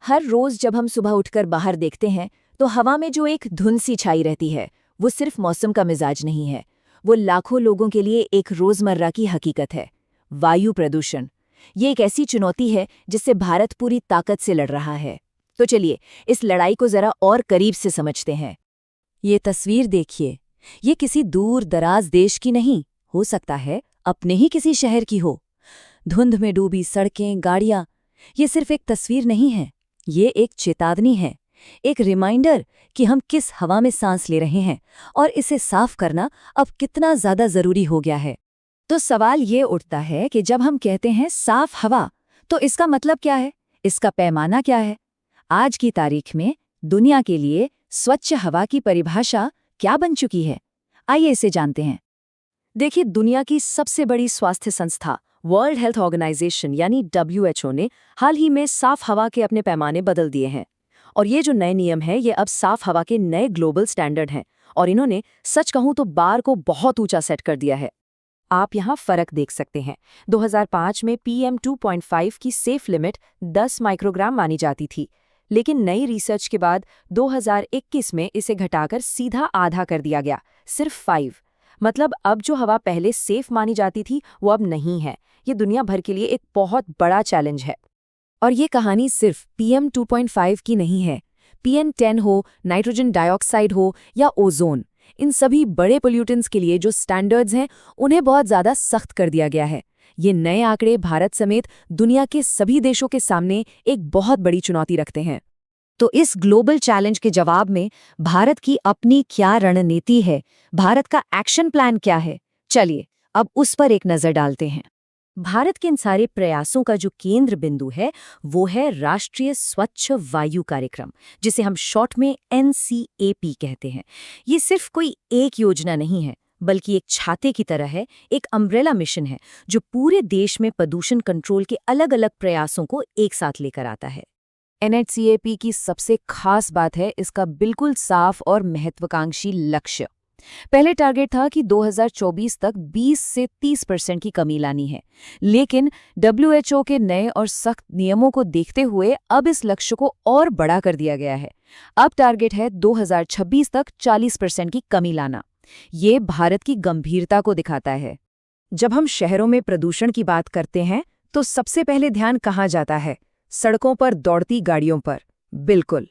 हर रोज जब हम सुबह उठकर बाहर देखते हैं तो हवा में जो एक धुंध सी छाई रहती है वो सिर्फ मौसम का मिजाज नहीं है, वो लाखों लोगों के लिए एक रोजमर्रा की हकीकत है। वायु प्रदूषण ये एक ऐसी चुनौती है जिससे भारत पूरी ताकत से लड़ रहा है। तो चलिए इस लड़ाई को जरा और करीब से समझते हैं। ये तस्वीर देखिए, ये किसी दूर दराज देश की नहीं, हो सकता है अपने ही किसी शहर की हो। धुंध में डूबी सड़कें, गाड़ियां, ये सिर्फ एक तस्वीर नहीं है, ये एक चेतावनी है, एक रिमाइंडर कि हम किस हवा में सांस ले रहे हैं और इसे साफ करना अब कितना ज्यादा जरूरी हो गया है। तो सवाल ये उठता है कि जब हम कहते हैं साफ हवा, तो इसका मतलब क्या है, इसका पैमाना क्या है? आज की तारीख में दुनिया के लिए स्वच्छ हवा की परिभाषा क्या बन चुकी है, आइए इसे जानते हैं। देखिए, दुनिया की सबसे बड़ी स्वास्थ्य संस्था वर्ल्ड हेल्थ ऑर्गेनाइजेशन यानी WHO ने हाल ही में साफ हवा के अपने पैमाने बदल दिए हैं। और ये जो नए नियम हैं ये अब साफ हवा के नए ग्लोबल स्टैंडर्ड हैं और इन्होंने सच कहूं तो बार को बहुत ऊंचा सेट कर दिया है। आप यहाँ फर्क देख सकते हैं। 2005 में PM 2.5 की सेफ लिमिट 10 माइक्रोग्राम मानी जाती थी, लेकिन नई रिसर्च के बाद 2021 में इसे घटाकर सीधा आधा कर दिया गया, सिर्फ 5। मतलब अब जो हवा पहले सेफ मानी जाती थी वो अब नहीं है। ये दुनिया भर के लिए एक बहुत बड़ा चैलेंज है। और ये कहानी सिर्फ PM 2.5 की नहीं है। PM10 हो, नाइट्रोजन डाइऑक्साइड हो या ओजोन, इन सभी बड़े पोल्यूटेंट्स के लिए जो स्टैंडर्ड्स हैं उन्हें बहुत ज़्यादा सख्त कर दिया गया है। ये नए आंकड़े भारत समेत दुनिया के सभी देशों के सामने एक बहुत बड़ी चुनौती रखते हैं। तो इस ग्लोबल चैलेंज के जवाब में भारत की अपनी क्या रणनीति है, भारत का एक्शन प्लान क्या है, चलिए अब उस पर एक नज़र डालते हैं। भारत के इन सारे प्रयासों का जो केंद्र बिंदु है वो है राष्ट्रीय स्वच्छ वायु कार्यक्रम, जिसे हम शॉर्ट में NCAP कहते हैं। ये सिर्फ कोई एक योजना नहीं है, बल्कि एक छाते की तरह है, एक अम्ब्रेला मिशन है जो पूरे देश में प्रदूषण कंट्रोल के अलग अलग प्रयासों को एक साथ लेकर आता है। NCAP की सबसे खास बात है इसका बिल्कुल साफ और महत्वाकांक्षी लक्ष्य। पहले टारगेट था कि 2024 तक 20 से 30% की कमी लानी है, लेकिन WHO के नए और सख्त नियमों को देखते हुए अब इस लक्ष्य को और बड़ा कर दिया गया है। अब टारगेट है 2026 तक 40% की कमी लाना। ये भारत की गंभीरता को दिखाता है। जब हम शहरों में प्रदूषण की बात करते हैं तो सबसे पहले ध्यान कहाँ जाता है? सड़कों पर दौड़ती गाड़ियों पर। बिल्कुल।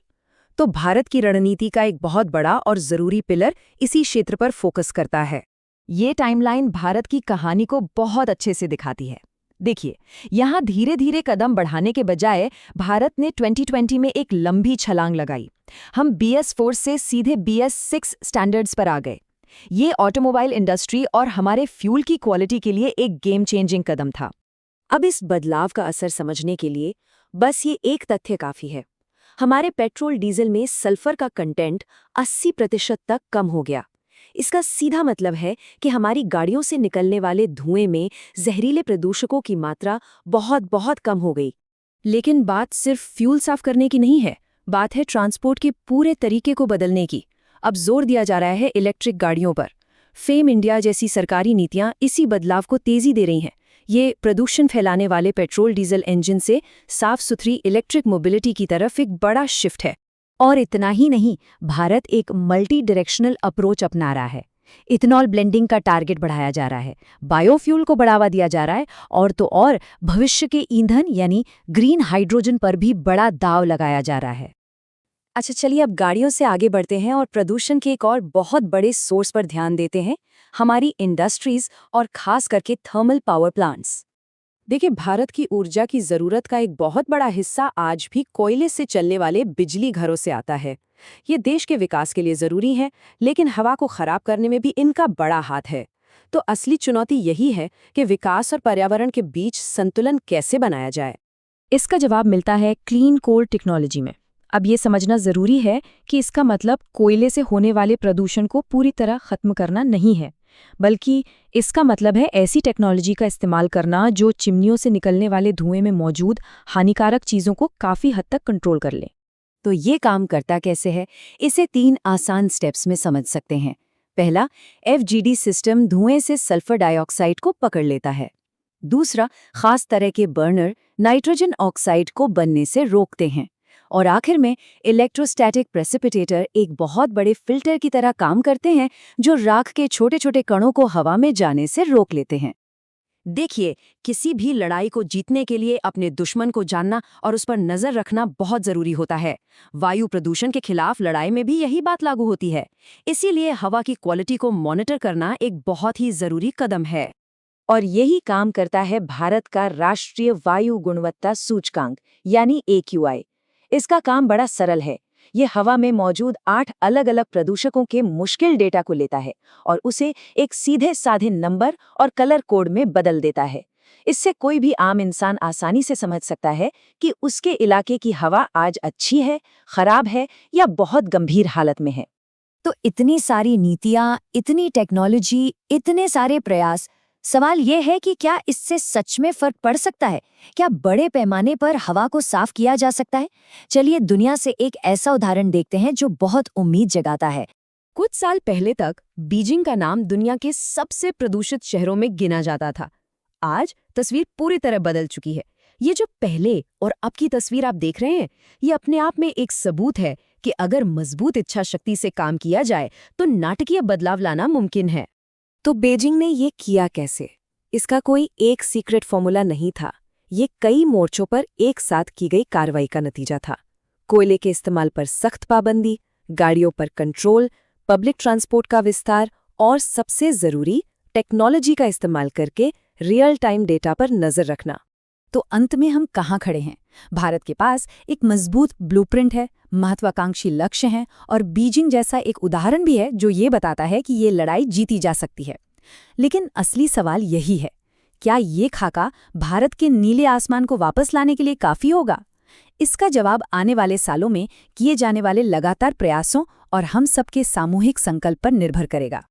तो भारत की रणनीति का एक बहुत बड़ा और जरूरी पिलर इसी क्षेत्र पर फोकस करता है। ये टाइमलाइन भारत की कहानी को बहुत अच्छे से दिखाती है। देखिए, यहाँ धीरे धीरे कदम बढ़ाने के बजाय भारत ने 2020 में एक लंबी छलांग लगाई। हम BS4 से सीधे BS6 स्टैंडर्ड्स पर आ गए। ये ऑटोमोबाइल इंडस्ट्री और हमारे फ्यूल की क्वालिटी के लिए एक गेम चेंजिंग कदम था। अब इस बदलाव का असर समझने के लिए बस ये एक तथ्य काफी है। हमारे पेट्रोल डीजल में सल्फर का कंटेंट 80% तक कम हो गया। इसका सीधा मतलब है कि हमारी गाड़ियों से निकलने वाले धुएं में जहरीले प्रदूषकों की मात्रा बहुत बहुत कम हो गई। लेकिन बात सिर्फ फ्यूल साफ करने की नहीं है, बात है ट्रांसपोर्ट के पूरे तरीके को बदलने की। अब जोर दिया जा रहा है इलेक्ट्रिक गाड़ियों पर। फेम इंडिया जैसी सरकारी नीतियां इसी बदलाव को तेजी दे रही हैं। ये प्रदूषण फैलाने वाले पेट्रोल डीजल इंजन से साफ सुथरी इलेक्ट्रिक मोबिलिटी की तरफ एक बड़ा शिफ्ट है। और इतना ही नहीं, भारत एक मल्टी डायरेक्शनल अप्रोच अपना रहा है। इथेनॉल ब्लेंडिंग का टारगेट बढ़ाया जा रहा है, बायोफ्यूल को बढ़ावा दिया जा रहा है, और तो और भविष्य के ईंधन यानी ग्रीन हाइड्रोजन पर भी बड़ा दांव लगाया जा रहा है। अच्छा, चलिए अब गाड़ियों से आगे बढ़ते हैं और प्रदूषण के एक और बहुत बड़े सोर्स पर ध्यान देते हैं, हमारी इंडस्ट्रीज और खास करके थर्मल पावर प्लांट्स। देखिए, भारत की ऊर्जा की जरूरत का एक बहुत बड़ा हिस्सा आज भी कोयले से चलने वाले बिजली घरों से आता है। ये देश के विकास के लिए जरूरी है, लेकिन हवा को खराब करने में भी इनका बड़ा हाथ है। तो असली चुनौती यही है कि विकास और पर्यावरण के बीच संतुलन कैसे बनाया जाए। इसका जवाब मिलता है क्लीन कोल टेक्नोलॉजी में। अब ये समझना जरूरी है कि इसका मतलब कोयले से होने वाले प्रदूषण को पूरी तरह खत्म करना नहीं है, बल्कि इसका मतलब है ऐसी टेक्नोलॉजी का इस्तेमाल करना जो चिमनियों से निकलने वाले धुएं में मौजूद हानिकारक चीज़ों को काफ़ी हद तक कंट्रोल कर ले। तो ये काम करता कैसे है, इसे 3 आसान स्टेप्स में समझ सकते हैं। पहला, FGD सिस्टम धुएं से सल्फर डाइऑक्साइड को पकड़ लेता है। दूसरा, खास तरह के बर्नर नाइट्रोजन ऑक्साइड को बनने से रोकते हैं। और आखिर में इलेक्ट्रोस्टैटिक प्रेसिपिटेटर एक बहुत बड़े फिल्टर की तरह काम करते हैं जो राख के छोटे छोटे कणों को हवा में जाने से रोक लेते हैं। देखिए, किसी भी लड़ाई को जीतने के लिए अपने दुश्मन को जानना और उस पर नजर रखना बहुत जरूरी होता है। वायु प्रदूषण के खिलाफ लड़ाई में भी यही बात लागू होती है। इसीलिए हवा की क्वालिटी को मॉनिटर करना एक बहुत ही जरूरी कदम है। और यही काम करता है भारत का राष्ट्रीय वायु गुणवत्ता सूचकांक यानी AQI। इसका काम बड़ा सरल है। ये हवा में मौजूद 8 अलग-अलग प्रदूषकों के मुश्किल डेटा को लेता है और उसे एक सीधे साधे नंबर और कलर कोड में बदल देता है। इससे कोई भी आम इंसान आसानी से समझ सकता है कि उसके इलाके की हवा आज अच्छी है, खराब है या बहुत गंभीर हालत में है। तो इतनी सारी नीतियां, इतनी टेक्नोलॉजी, इतने सारे प्रयास, सवाल यह है कि क्या इससे सच में फर्क पड़ सकता है? क्या बड़े पैमाने पर हवा को साफ किया जा सकता है? चलिए दुनिया से एक ऐसा उदाहरण देखते हैं जो बहुत उम्मीद जगाता है। कुछ साल पहले तक बीजिंग का नाम दुनिया के सबसे प्रदूषित शहरों में गिना जाता था। आज तस्वीर पूरी तरह बदल चुकी है। ये जो पहले और अब की तस्वीर आप देख रहे हैं, ये अपने आप में एक सबूत है कि अगर मजबूत इच्छा शक्ति से काम किया जाए तो नाटकीय बदलाव लाना मुमकिन है। तो बीजिंग ने ये किया कैसे? इसका कोई एक सीक्रेट फॉर्मूला नहीं था। ये कई मोर्चों पर एक साथ की गई कार्रवाई का नतीजा था। कोयले के इस्तेमाल पर सख्त पाबंदी, गाड़ियों पर कंट्रोल, पब्लिक ट्रांसपोर्ट का विस्तार और सबसे जरूरी टेक्नोलॉजी का इस्तेमाल करके रियल टाइम डेटा पर नजर रखना। तो अंत में हम कहाँ खड़े हैं? भारत के पास एक मजबूत ब्लूप्रिंट है, महत्वाकांक्षी लक्ष्य हैं और बीजिंग जैसा एक उदाहरण भी है जो ये बताता है कि ये लड़ाई जीती जा सकती है। लेकिन असली सवाल यही है, क्या ये खाका भारत के नीले आसमान को वापस लाने के लिए काफी होगा? इसका जवाब आने वाले सालों में किए जाने वाले लगातार प्रयासों और हम सबके सामूहिक संकल्प पर निर्भर करेगा।